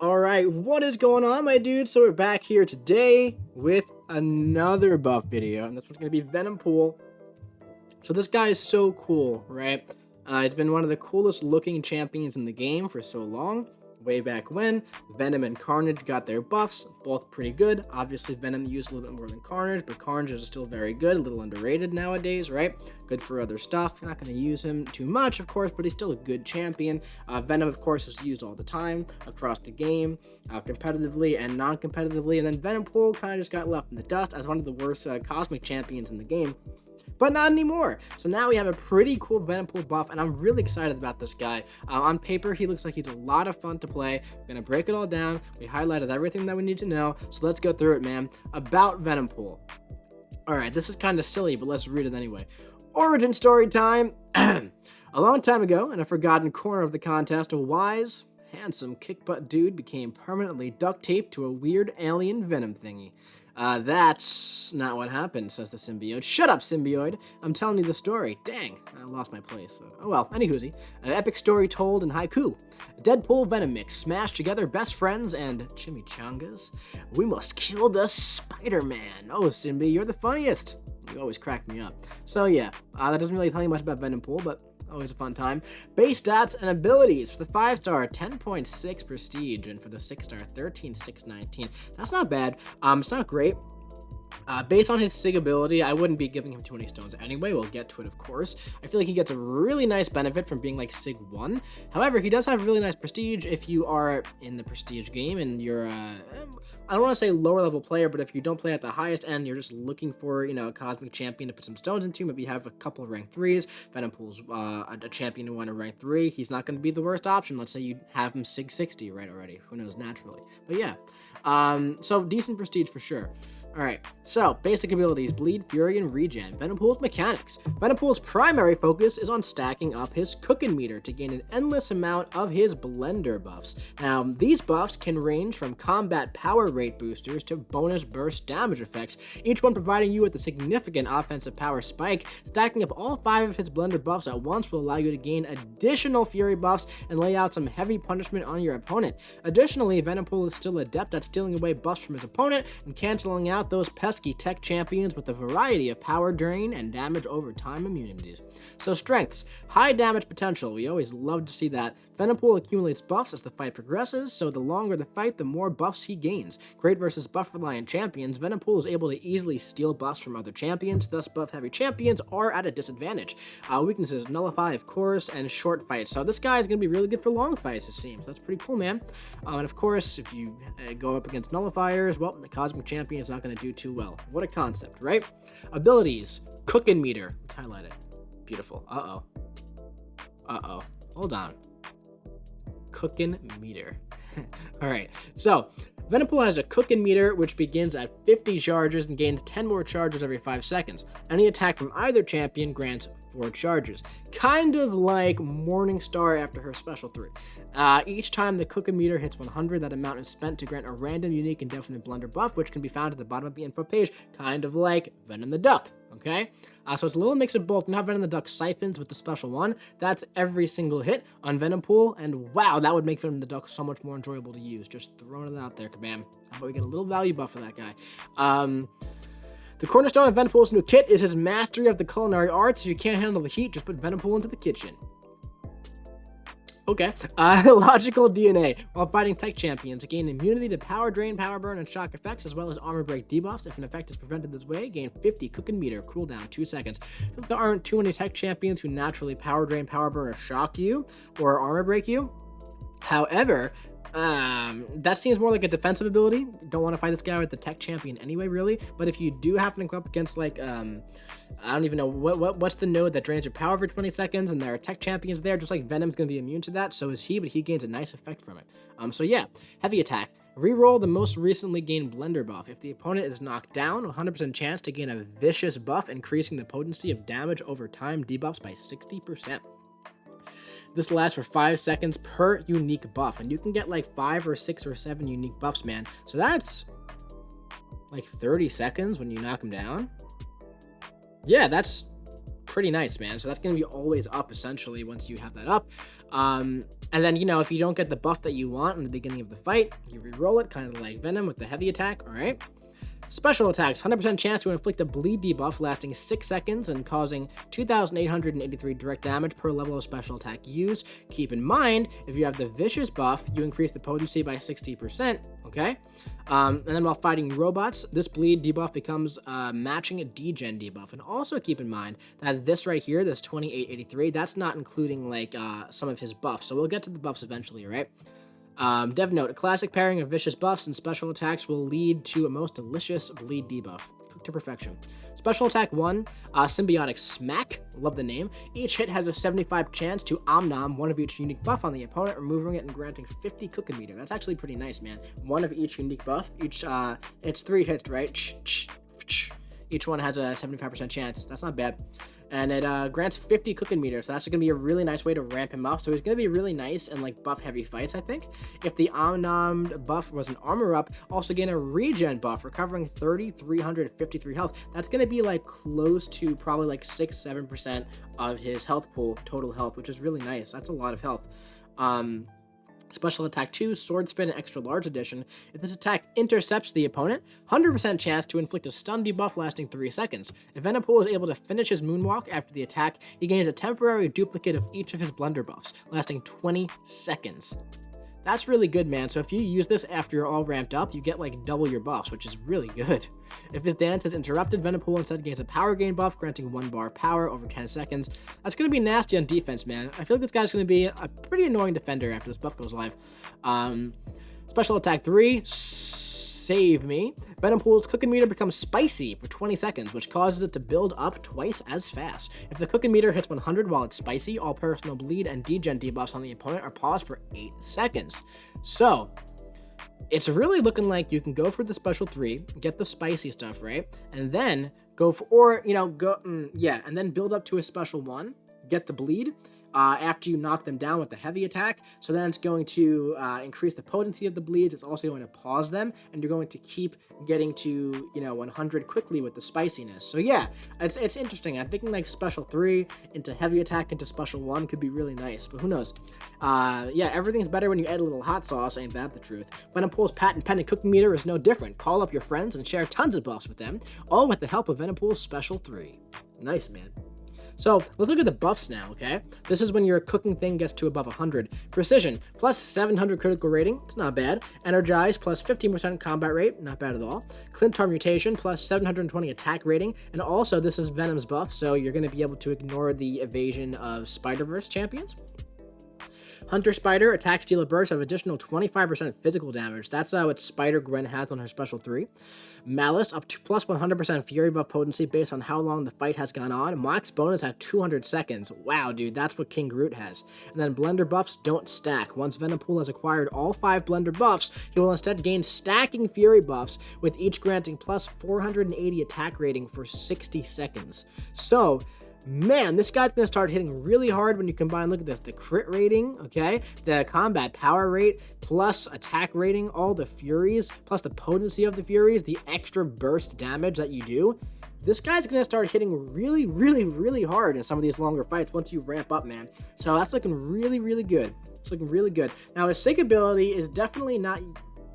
Alright, what is going on, my dude? So we're back here today with another buff video, and this one's going to be Venom Pull. So this guy is so cool, right? He's been one of the coolest looking champions in the game for so long. Way back when, Venom and Carnage got their buffs, both pretty good. Obviously, Venom used a little bit more than Carnage, but Carnage is still very good, a little underrated nowadays, right? Good for other stuff. You're not going to use him too much, of course, but he's still a good champion. Venom, of course, is used all the time across the game, competitively and non-competitively, and then Venompool kind of just got left in the dust as one of the worst cosmic champions in the game. But not anymore. So now we have a pretty cool Venompool buff, and I'm really excited about this guy. On paper, he looks like he's a lot of fun to play. We're going to break it all down. We highlighted everything that we need to know, so let's go through it, man. About Venompool. Alright, this is kind of silly, but let's read it anyway. Origin story time! A long time ago, in a forgotten corner of the contest, a wise, handsome, kick-butt dude became permanently duct-taped to a weird alien venom thingy. That's not what happened, says the symbiote. Shut up, symbiote. I'm telling you the story. Dang, I lost my place. Oh well, anywhoosie. An epic story told in haiku. Deadpool Venom mix, smashed together best friends and chimichangas. We must kill the Spider-Man. Oh, Symbi, you're the funniest. You always crack me up. So yeah, that doesn't really tell you much about Venompool, but always a fun time. Base stats and abilities. For the 5-star, 10.6 prestige, and for the 6-star, 13,619. That's not bad. It's not great. Based on his Sig ability, I wouldn't be giving him too many stones anyway. We'll get to it, of course. I feel like he gets a really nice benefit from being like Sig 1. However, he does have really nice prestige if you are in the prestige game and you're, I don't want to say lower level player, but if you don't play at the highest end, you're just looking for, a cosmic champion to put some stones into. Maybe you have a couple of rank 3s. Venompool's a champion who won a rank 3. He's not going to be the worst option. Let's say you have him Sig 60 right already. Who knows naturally. But yeah, so decent prestige for sure. Alright, so basic abilities, Bleed, Fury, and Regen. Venompool's mechanics. Venompool's primary focus is on stacking up his cooking meter to gain an endless amount of his blender buffs. Now, these buffs can range from combat power rate boosters to bonus burst damage effects, each one providing you with a significant offensive power spike. Stacking up all 5 of his blender buffs at once will allow you to gain additional Fury buffs and lay out some heavy punishment on your opponent. Additionally, Venompool is still adept at stealing away buffs from his opponent and canceling out those pesky tech champions with a variety of power drain and damage over time immunities. So strengths, high damage potential, we always love to see that. Venompool accumulates buffs as the fight progresses, so the longer the fight, the more buffs he gains. Great versus buff-reliant champions, Venompool is able to easily steal buffs from other champions, thus buff-heavy champions are at a disadvantage. Weaknesses, Nullify, of course, and short fights. So this guy is going to be really good for long fights, it seems. That's pretty cool, man. And of course, if you go up against Nullifiers, well, the Cosmic Champion is not going to do too well. What a concept, right? Abilities, Cooking Meter. Let's highlight it. Beautiful. Uh-oh. Uh-oh. Hold on. Cooking meter. Alright, so Venompool has a cooking meter which begins at 50 charges and gains 10 more charges every 5 seconds. Any attack from either champion grants 4 charges. Kind of like Morningstar after her special 3. Each time the cooking meter hits 100, that amount is spent to grant a random, unique, and definite blender buff, which can be found at the bottom of the info page, kind of like Venom the Duck. Okay, so it's a little mix of both. Now Venom the Duck siphons with the special one. That's every single hit on Venompool, and wow, that would make Venom the Duck so much more enjoyable to use. Just throwing it out there, kabam. How about we get a little value buff for that guy? The cornerstone of Venompool's new kit is his mastery of the culinary arts. If you can't handle the heat, just put Venompool into the kitchen. Okay. Logical DNA. While fighting tech champions, gain immunity to power drain, power burn, and shock effects, as well as armor break debuffs. If an effect is prevented this way, gain 50 cooking meter, cooldown 2 seconds. If there aren't too many tech champions who naturally power drain, power burn, or shock you, or armor break you. However, that seems more like a defensive ability. Don't want to fight this guy with the tech champion anyway, really. But if you do happen to go up against, like, I don't even know what's the node that drains your power for 20 seconds, and there are tech champions there, just like Venom's going to be immune to that, so is he, but he gains a nice effect from it. So yeah, heavy attack. Reroll the most recently gained blender buff. If the opponent is knocked down, 100% chance to gain a vicious buff, increasing the potency of damage over time, debuffs by 60%. This lasts for 5 seconds per unique buff, and you can get like 5 or 6 or 7 unique buffs, man. So that's like 30 seconds when you knock him down. Yeah, that's pretty nice, man. So that's going to be always up, essentially, once you have that up. And then, you know, if you don't get the buff that you want in the beginning of the fight, you re-roll it, kind of like Venom with the heavy attack, all right? Special attacks, 100% chance to inflict a bleed debuff lasting 6 seconds and causing 2,883 direct damage per level of special attack used. Keep in mind, if you have the vicious buff, you increase the potency by 60%, okay? And then while fighting robots, this bleed debuff becomes matching a degen debuff. And also keep in mind that this right here, this 2883, that's not including like some of his buffs. So we'll get to the buffs eventually, right? Dev note, a classic pairing of vicious buffs and special attacks will lead to a most delicious bleed debuff. Cooked to perfection. Special attack 1, symbiotic smack, love the name. Each hit has a 75 chance to omnom one of each unique buff on the opponent, removing it and granting 50 cooking meter. That's actually pretty nice, man. One of each unique buff, it's 3 hits, right? Each one has a 75% chance. That's not bad. And it grants 50 cooking meters, so that's going to be a really nice way to ramp him up. So he's going to be really nice in like buff heavy fights, I think. If the omnommed buff was an armor up, also gain a regen buff, recovering 3,353 health. That's going to be like close to probably like 6-7% of his health pool, total health, which is really nice. That's a lot of health. Special attack 2, sword spin extra large edition. If this attack intercepts the opponent, 100% chance to inflict a stun debuff lasting 3 seconds. If Venapul is able to finish his moonwalk after the attack, he gains a temporary duplicate of each of his blunder buffs, lasting 20 seconds. That's really good, man. So if you use this after you're all ramped up, you get like double your buffs, which is really good. If his dance is interrupted, Venompool instead gains a power gain buff, granting 1 bar power over 10 seconds. That's going to be nasty on defense, man. I feel like this guy's going to be a pretty annoying defender after this buff goes live. Special attack 3, save me. Venompool's cooking meter becomes spicy for 20 seconds, which causes it to build up twice as fast. If the cooking meter hits 100 while it's spicy, all personal bleed and degen debuffs on the opponent are paused for 8 seconds. So, it's really looking like you can go for the special 3, get the spicy stuff, right? And then go for, or, you know, and then build up to a special 1, get the bleed, after you knock them down with the heavy attack. So then it's going to increase the potency of the bleeds. It's also going to pause them, and you're going to keep getting to, you know, 100 quickly with the spiciness. So yeah, it's interesting. I'm thinking like special 3 into heavy attack into special 1 could be really nice, but who knows? Yeah, everything's better when you add a little hot sauce, ain't that the truth? Venompool's patent pending cooking meter is no different. Call up your friends and share tons of buffs with them, all with the help of Venompool's special 3. Nice, man. So let's look at the buffs now, okay? This is when your cooking thing gets to above 100. Precision, plus 700 critical rating, it's not bad. Energize, plus 15% combat rate, not bad at all. Clintar mutation, plus 720 attack rating. And also, this is Venom's buff, so you're going to be able to ignore the evasion of Spider-Verse champions. Hunter Spider, attack steal a burst of additional 25% physical damage. That's what Spider-Gwen has on her special 3. Malice, up to plus 100% fury buff potency based on how long the fight has gone on. Max bonus at 200 seconds. Wow, dude, that's what King Groot has. And then blender buffs don't stack. Once Venompool has acquired all 5 blender buffs, he will instead gain stacking fury buffs, with each granting plus 480 attack rating for 60 seconds. So, man, this guy's going to start hitting really hard when you combine, look at this, the crit rating, okay, the combat power rate, plus attack rating, all the furies, plus the potency of the furies, the extra burst damage that you do. This guy's going to start hitting really, really, really hard in some of these longer fights once you ramp up, man. So that's looking really, really good. It's looking really good. Now, his sync ability is definitely not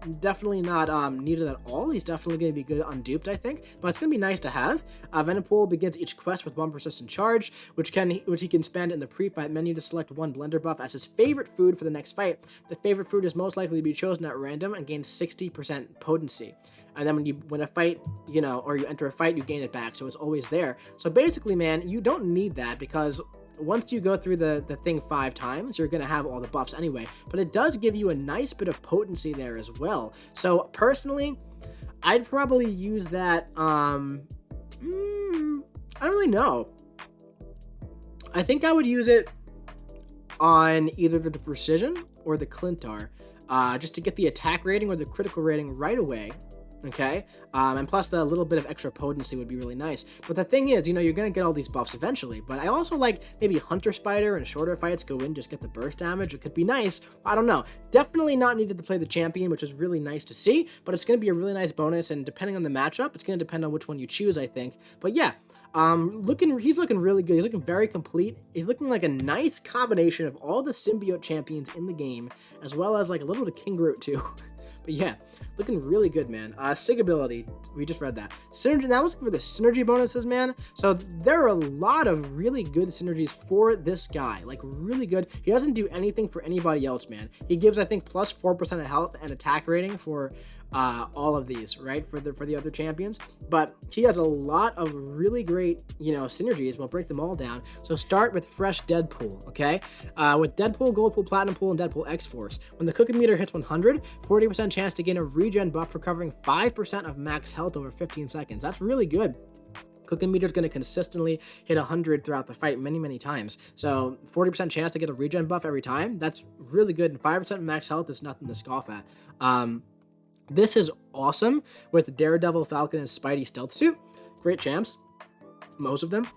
needed at all. He's definitely going to be good unduped, I think, but it's going to be nice to have. Venompool begins each quest with 1 persistent charge, which he can spend in the pre-fight menu to select 1 blender buff as his favorite food for the next fight. The favorite food is most likely to be chosen at random and gains 60% potency. And then when you win a fight, you know, or you enter a fight, you gain it back, so it's always there. So basically, man, you don't need that, because once you go through the thing 5 times, you're going to have all the buffs anyway. But it does give you a nice bit of potency there as well. So personally, I'd probably use that, I don't really know. I think I would use it on either the precision or the Clintar, just to get the attack rating or the critical rating right away. Okay, and plus the little bit of extra potency would be really nice. But the thing is, you know, you're gonna get all these buffs eventually. But I also like maybe Hunter Spider and shorter fights go in, just get the burst damage. It could be nice. I don't know. Definitely not needed to play the champion, which is really nice to see. But it's gonna be a really nice bonus, and depending on the matchup, it's gonna depend on which one you choose, I think. But yeah. He's looking really good. He's looking very complete. He's looking like a nice combination of all the symbiote champions in the game, as well as like a little bit of King Groot too. But yeah, looking really good, man. Sig ability, we just read that. Synergy, now let's look for the synergy bonuses, man. So there are a lot of really good synergies for this guy, like really good. He doesn't do anything for anybody else, man. He gives, I think, plus 4% of health and attack rating for all of these, right, for the other champions. But he has a lot of really great, synergies. We'll break them all down. So start with fresh Deadpool, okay? With Deadpool, Goldpool, Platinum Pool, and Deadpool X-Force. When the cooking meter hits 100, 40% chance to gain a regen buff, recovering 5% of max health over 15 seconds. That's really good. Cooking meter is going to consistently hit 100 throughout the fight many times. So 40% chance to get a regen buff every time. That's really good. And 5% max health is nothing to scoff at. This is awesome with Daredevil, Falcon, and Spidey stealth suit. Great champs, most of them.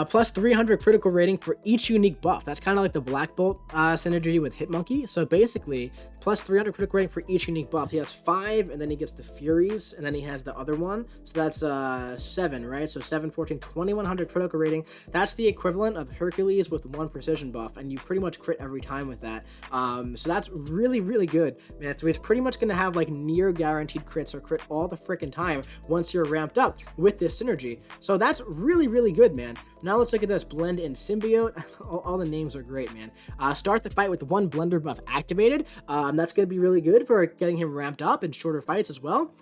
Plus 300 critical rating for each unique buff. That's kind of like the Black Bolt synergy with Hitmonkey. So basically, plus 300 critical rating for each unique buff. He has 5, and then he gets the Furies, and then he has the other one. So that's 7, right? So 7, 14, 2100 critical rating. That's the equivalent of Hercules with 1 precision buff, and you pretty much crit every time with that. So that's really good, man. So he's pretty much going to have like near guaranteed crits or crit all the freaking time once you're ramped up with this synergy. So that's really good, man. Now let's look at this blend in symbiote. All the names are great, man. Start the fight with 1 blender buff activated. That's going to be really good for getting him ramped up in shorter fights as well.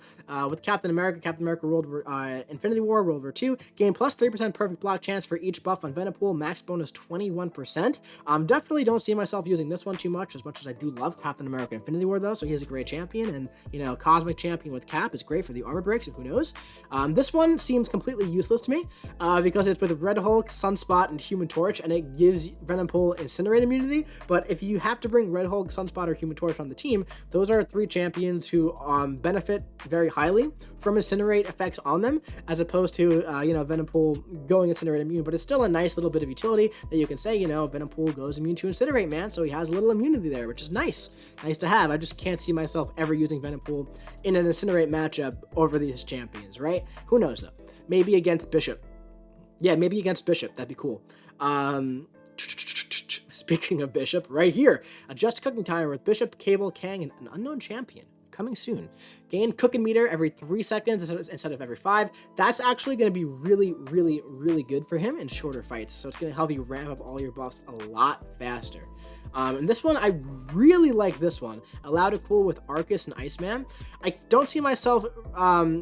With Captain America Infinity War, World War II, gain plus 3% perfect block chance for each buff on Venompool, max bonus 21%. Definitely don't see myself using this one too much as I do love Captain America Infinity War though, so he is a great champion, and Cosmic Champion with Cap is great for the armor breaks, and who knows. This one seems completely useless to me because it's with Red Hulk, Sunspot, and Human Torch, and it gives Venompool Incinerate immunity, but if you have to bring Red Hulk, Sunspot, or Human Torch on the team, those are 3 champions who benefit very highly from Incinerate effects on them, as opposed to, Venompool going Incinerate immune, but it's still a nice little bit of utility that you can say, Venompool goes immune to Incinerate, man, so he has a little immunity there, which is nice to have. I just can't see myself ever using Venompool in an Incinerate matchup over these champions, right? Who knows, though? Maybe against Bishop. Yeah, maybe against Bishop, that'd be cool. Speaking of Bishop, right here, adjust cooking timer with Bishop, Cable, Kang, and an unknown champion. Coming soon. Gain cooking meter every 3 seconds instead of every 5. That's actually going to be really good for him in shorter fights. So it's going to help you ramp up all your buffs a lot faster. And this one, I really like this one. Allow to cool with Arcus and Iceman. I don't see myself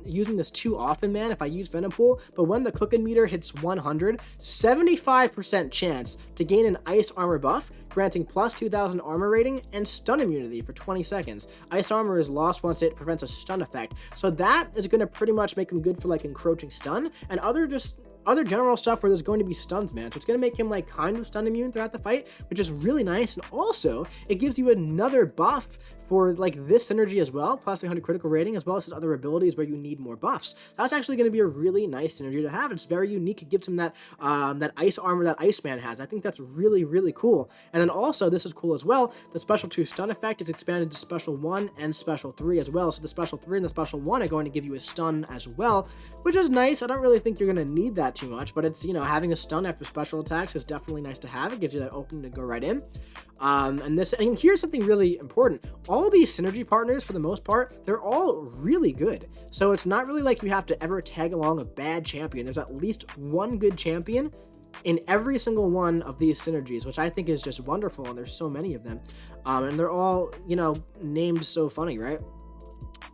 using this too often, man, if I use Venompool, but when the cooking meter hits 100, 75% chance to gain an ice armor buff, granting plus 2000 armor rating and stun immunity for 20 seconds. Ice armor is lost once it prevents a stun effect. So that is going to pretty much make him good for like encroaching stun and other general stuff where there's going to be stuns, man. So it's going to make him like kind of stun immune throughout the fight, which is really nice. And also it gives you another buff for like this synergy as well, plus 300 critical rating, as well as his other abilities where you need more buffs. That's actually going to be a really nice synergy to have. It's very unique. It gives him that that ice armor that Iceman has. I think that's really cool. And then also, this is cool as well, the special 2 stun effect is expanded to special 1 and special 3 as well. So the special 3 and the special 1 are going to give you a stun as well, which is nice. I don't really think you're going to need that too much, but it's, having a stun after special attacks is definitely nice to have. It gives you that opening to go right in. And here's something really important. All these synergy partners, for the most part, they're all really good. So it's not really like you have to ever tag along a bad champion. There's at least one good champion in every single one of these synergies, which I think is just wonderful, and there's so many of them. And they're all, named so funny, right?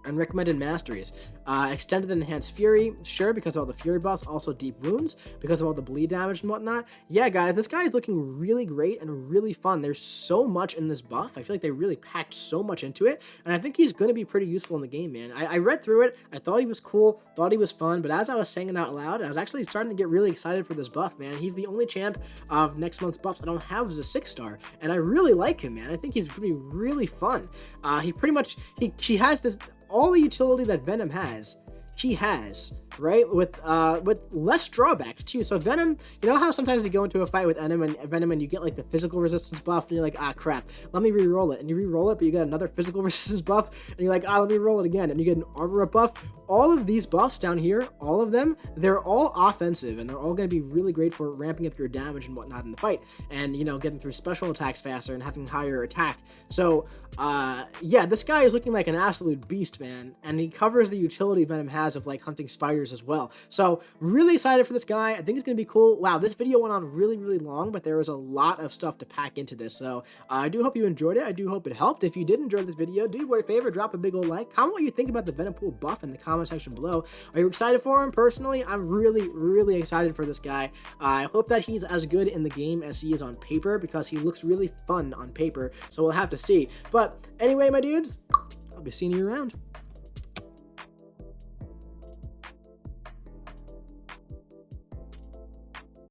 And recommended masteries. Extended and enhanced fury, sure, because of all the fury buffs, also deep wounds, because of all the bleed damage and whatnot. Yeah, guys, this guy is looking really great and really fun. There's so much in this buff. I feel like they really packed so much into it, and I think he's going to be pretty useful in the game, man. I read through it, I thought he was cool, thought he was fun, but as I was saying it out loud, I was actually starting to get really excited for this buff, man. He's the only champ of next month's buffs I don't have as a 6-star, and I really like him, man. I think he's going to be really fun. He has this, all the utility that Venom has, he has, right? With less drawbacks too. So Venom, you know how sometimes you go into a fight with Venom and you get like the physical resistance buff, and you're like, ah, crap, let me re-roll it, and you re-roll it, but you get another physical resistance buff, and you're like, ah, let me roll it again, and you get an armor up buff. All of these buffs down here, all of them, they're all offensive, and they're all going to be really great for ramping up your damage and whatnot in the fight, and you know, getting through special attacks faster and having higher attack. So yeah, this guy is looking like an absolute beast, man, and he covers the utility Venom has of like hunting spiders as well. So really excited for this guy. I think it's gonna be cool. Wow, this video went on really, really long, but there was a lot of stuff to pack into this. So I do hope you enjoyed it. I do hope it helped. If you did enjoy this video, do me a favor, drop a big old like. Comment what you think about the Venompool buff in the comment section below. Are you excited for him? Personally, I'm really, really excited for this guy. I hope that he's as good in the game as he is on paper, because he looks really fun on paper. So we'll have to see. But anyway, my dudes, I'll be seeing you around.